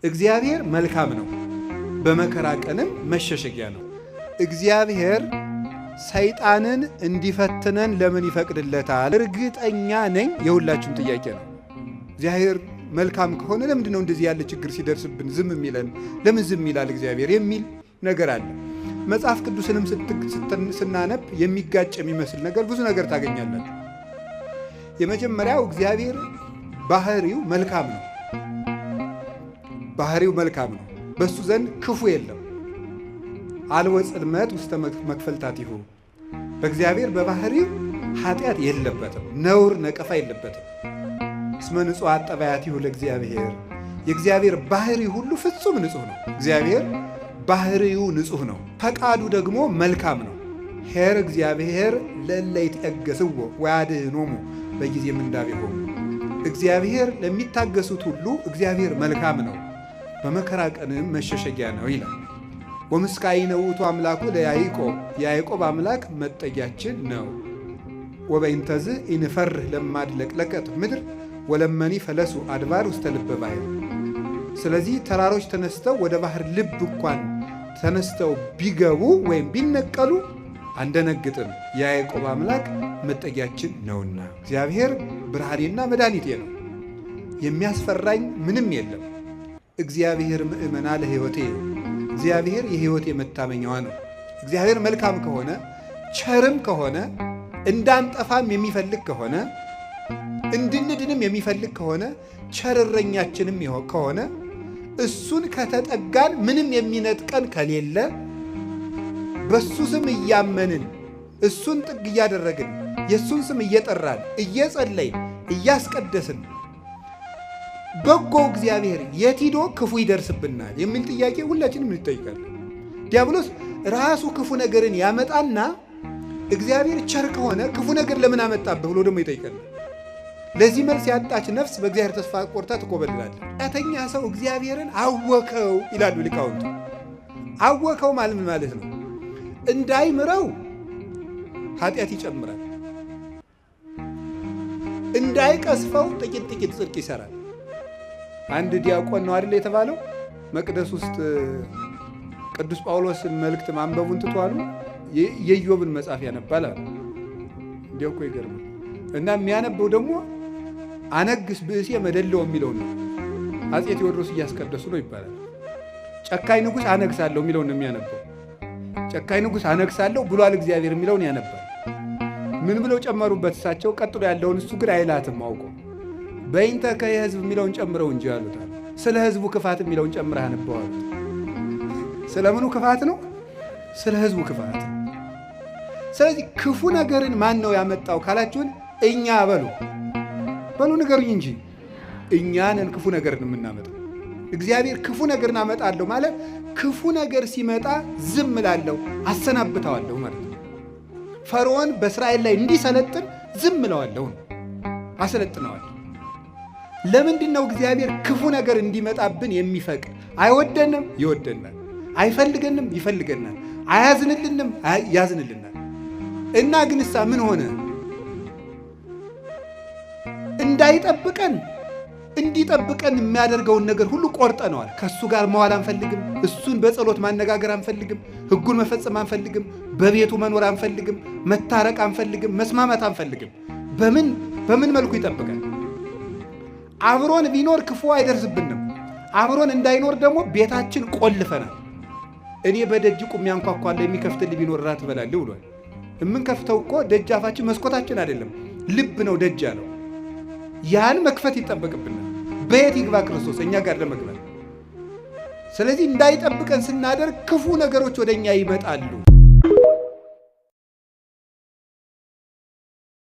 እግዚአብሔር መልካም ነው፣ በመከራ ቀንም መሸሸጊያ ነው። እግዚአብሔር ሰይጣንን እንዲፈትነን ለምን ይፈቅድለታል? እርግጠኛ ነኝ የሁላችሁም ጥያቄ ነው። እግዚአብሔር መልካም ከሆነ ለምንድን ነው እንደዚህ ያለ ችግር ሲደርስብን ዝም የሚለን? ለምን ዝም ይላል እግዚአብሔር የሚል ነገር አለ። መጽሐፍ ቅዱስንም ስናነብ የሚጋጭ የሚመስል ነገር ብዙ ነገር ታገኛላችሁ። የመጀመሪያው እግዚአብሔር ባህሪው መልካም ነው። ባህሪው መልካም ነው። በሱ ዘንድ ክፉ የለም። አልወ ጽልመት ውስተ መክፈልታቲሁ። በእግዚአብሔር በባህሪው ኃጢአት የለበትም፣ ነውር ነቀፋ የለበትም። እስመ ንጹሕ አጠባያቲሁ ለእግዚአብሔር። የእግዚአብሔር ባህሪ ሁሉ ፍጹም ንጹሕ ነው። እግዚአብሔር ባህሪው ንጹሕ ነው። ፈቃዱ ደግሞ መልካም ነው። ኄር እግዚአብሔር ለእለ ይትዔገሥዎ ወያድኅኖሙ በጊዜ ምንዳቤሆሙ። እግዚአብሔር ለሚታገሱት ሁሉ እግዚአብሔር መልካም ነው፣ በመከራ ቀንም መሸሸጊያ ነው ይላል። ወምስካኢነ ውእቱ አምላኩ ለያዕቆብ። የያዕቆብ አምላክ መጠጊያችን ነው። ወበእንተዝ ኢንፈርህ ለማድለቅለቀት ምድር ወለመኒ ፈለሱ አድባር ውስተ ልበ ባሕር። ስለዚህ ተራሮች ተነስተው ወደ ባህር ልብ እንኳን ተነስተው ቢገቡ ወይም ቢነቀሉ አንደነግጥም፣ የያዕቆብ አምላክ መጠጊያችን ነውና። እግዚአብሔር ብርሃኔና መድኃኒቴ ነው፣ የሚያስፈራኝ ምንም የለም። እግዚአብሔር ምእመና ለሕይወቴ። እግዚአብሔር የሕይወቴ መታመኛዋ ነው። እግዚአብሔር መልካም ከሆነ ቸርም ከሆነ እንዳንጠፋም የሚፈልግ ከሆነ እንድንድንም የሚፈልግ ከሆነ ቸርረኛችንም ከሆነ እሱን ከተጠጋን ምንም የሚነጥቀን ከሌለ በሱ ስም እያመንን እሱን ጥግ እያደረግን የእሱን ስም እየጠራን እየጸለይን እያስቀደስን በጎ እግዚአብሔር የት ሂዶ ክፉ ይደርስብናል የሚል ጥያቄ ሁላችንም እንጠይቃለን። ዲያብሎስ ራሱ ክፉ ነገርን ያመጣና እግዚአብሔር ቸር ከሆነ ክፉ ነገር ለምን አመጣብህ ብሎ ደግሞ ይጠይቃል። ለዚህ መልስ ያጣች ነፍስ በእግዚአብሔር ተስፋ ቆርታ ትኮበልላለች። ኃጢአተኛ ሰው እግዚአብሔርን አወከው ይላሉ ሊቃውንቱ። አወከው ማለት ነው እንዳይምረው ኃጢአት ይጨምራል፣ እንዳይቀስፈው ጥቂት ጥቂት ጽድቅ ይሰራል። አንድ ዲያቆን ነው አይደል የተባለው፣ መቅደስ ውስጥ ቅዱስ ጳውሎስን መልእክት ማንበቡን ትቷሉ የኢዮብን መጽሐፍ ያነባል አሉ። እንዲያው እኮ ይገርማል። እና የሚያነበው ደግሞ አነግስ ብእሴ መደለው የሚለው ነው። አፄ ቴዎድሮስ እያስቀደሱ ነው ይባላል። ጨካኝ ንጉሥ አነግሳለሁ የሚለውን ነው የሚያነበው። ጨካኝ ንጉሥ አነግሳለሁ ብሏል እግዚአብሔር የሚለውን ያነባል። ምን ብለው ጨመሩበት እሳቸው? ቀጥሎ ያለውን እሱ ግን አይላትም አውቆ በይንተ ከየህዝብ የሚለውን ጨምረው እንጂ ያሉታል። ስለ ህዝቡ ክፋት የሚለውን ጨምረህ አነበዋል። ስለምኑ ክፋት ነው? ስለ ህዝቡ ክፋት። ስለዚህ ክፉ ነገርን ማን ነው ያመጣው ካላችሁን፣ እኛ በሉ ንገሩኝ እንጂ እኛ ነን ክፉ ነገርን የምናመጣው። እግዚአብሔር ክፉ ነገርን አመጣለሁ ማለት ክፉ ነገር ሲመጣ ዝም እላለሁ፣ አሰናብተዋለሁ ማለት ነው። ፈርዖን በእስራኤል ላይ እንዲሰለጥን ዝም እለዋለሁ፣ አሰለጥነዋለሁ። ለምንድን ነው እግዚአብሔር ክፉ ነገር እንዲመጣብን የሚፈቅድ? አይወደንም፣ ይወደናል። አይፈልገንም፣ ይፈልገናል። አያዝንልንም፣ ያዝንልናል። እና ግንሳ ምን ሆነ? እንዳይጠብቀን እንዲጠብቀን የሚያደርገውን ነገር ሁሉ ቆርጠነዋል። ከእሱ ጋር መዋል አንፈልግም። እሱን በጸሎት ማነጋገር አንፈልግም። ሕጉን መፈጸም አንፈልግም። በቤቱ መኖር አንፈልግም። መታረቅ አንፈልግም። መስማማት አንፈልግም። በምን መልኩ ይጠብቀን? አብሮን ቢኖር ክፉ አይደርስብንም። አብሮን እንዳይኖር ደግሞ ቤታችን ቆልፈናል። እኔ በደጅ ቁሜ አንኳኳለሁ፣ የሚከፍትልኝ ቢኖር ራት እበላለሁ ብሏል። የምንከፍተው እኮ ደጃፋችን መስኮታችን አይደለም፣ ልብ ነው ደጅ ያለው። ያን መክፈት ይጠበቅብናል። በየት ይግባ ክርስቶስ እኛ ጋር ለመግባት? ስለዚህ እንዳይጠብቀን ስናደርግ ክፉ ነገሮች ወደ እኛ ይመጣሉ።